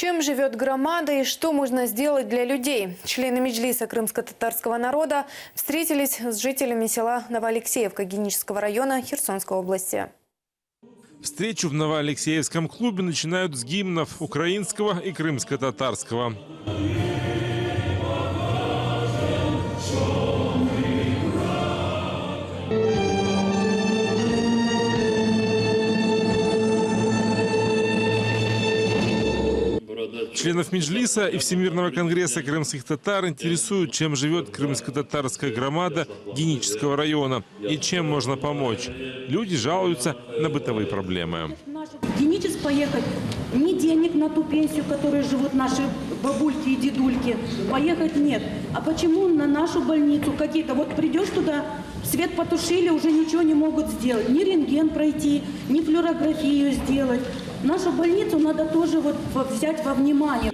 Чем живет громада и что можно сделать для людей? Члены Меджлиса крымско-татарского народа встретились с жителями села Новоалексеевка Генического района Херсонской области. Встречу в Новоалексеевском клубе начинают с гимнов украинского и крымско-татарского. Членов Меджлиса и Всемирного конгресса крымских татар интересуют, чем живет крымско-татарская громада Генического района и чем можно помочь. Люди жалуются на бытовые проблемы. В Геническ поехать ни денег на ту пенсию, которой живут наши бабульки и дедульки, поехать нет. А почему на нашу больницу какие-то, вот придешь туда, свет потушили, уже ничего не могут сделать, ни рентген пройти, ни флюорографию сделать. Нашу больницу надо тоже вот взять во внимание.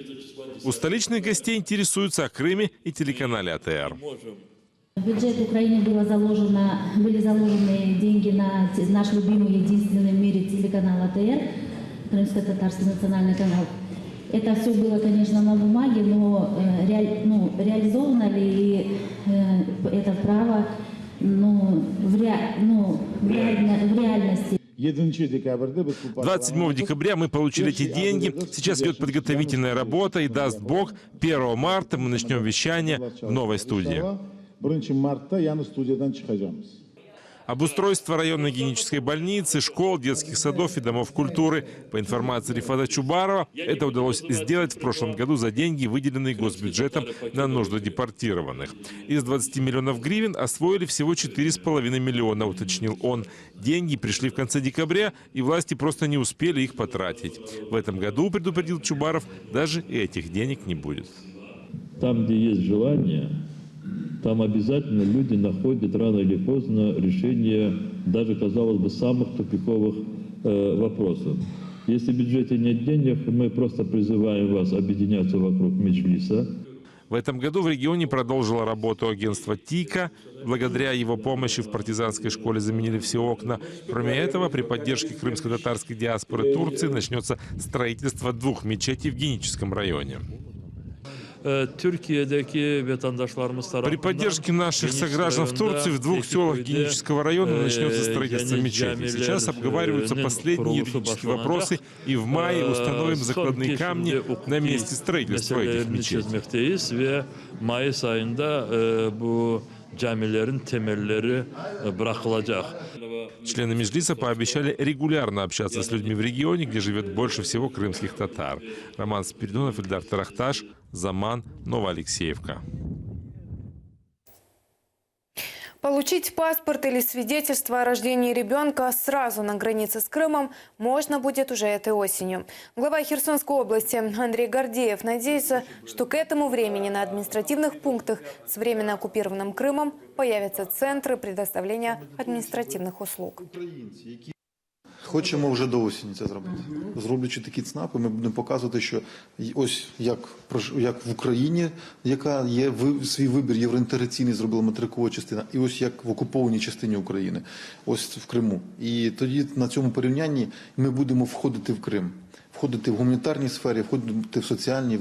У столичных гостей интересуются о Крыме и телеканале АТР. В бюджет Украины были заложены деньги на наш любимый, единственный в мире телеканал АТР, Крымско-татарский национальный канал. Это все было, конечно, на бумаге, но реализовано ли это право в реальности? 27 декабря мы получили эти деньги. Сейчас идет подготовительная работа, и даст Бог, 1 марта мы начнем вещание в новой студии. Обустройство районной генической больницы, школ, детских садов и домов культуры. По информации Рифата Чубарова, это удалось сделать в прошлом году за деньги, выделенные госбюджетом на нужды депортированных. Из 20 миллионов гривен освоили всего 4,5 миллиона, уточнил он. Деньги пришли в конце декабря, и власти просто не успели их потратить. В этом году, предупредил Чубаров, даже и этих денег не будет. Там, где есть желание, там обязательно люди находят рано или поздно решение даже, казалось бы, самых тупиковых вопросов. Если в бюджете нет денег, мы просто призываем вас объединяться вокруг Меджлиса. В этом году в регионе продолжило работу агентство ТИКа. Благодаря его помощи в партизанской школе заменили все окна. Кроме этого, при поддержке крымско-татарской диаспоры Турции начнется строительство 2 мечетей в Геническом районе. При поддержке наших сограждан в Турции в 2 селах Генического района начнется строительство мечети. Сейчас обговариваются последние юридические вопросы, и в мае установим закладные камни на месте строительства этих мечетей. Члены Меджлиса пообещали регулярно общаться с людьми в регионе, где живет больше всего крымских татар. Роман Спиридонов, Ильдар Тарахташ, Заман, Новоалексеевка. Получить паспорт или свидетельство о рождении ребенка сразу на границе с Крымом можно будет уже этой осенью. Глава Херсонской области Андрей Гордеев надеется, что к этому времени на административных пунктах с временно оккупированным Крымом появятся центры предоставления административных услуг. Хочемо вже до осені це зробити. Зроблячи такі ЦНАПи, ми будемо показувати, що ось як в Україні, яка є свій вибір євроінтеграційний, зробила материкова частина, і ось як в окупованій частині України, ось в Криму. І тоді на цьому порівнянні ми будемо входити в Крим, входити в гуманітарній сфері, входити в соціальній.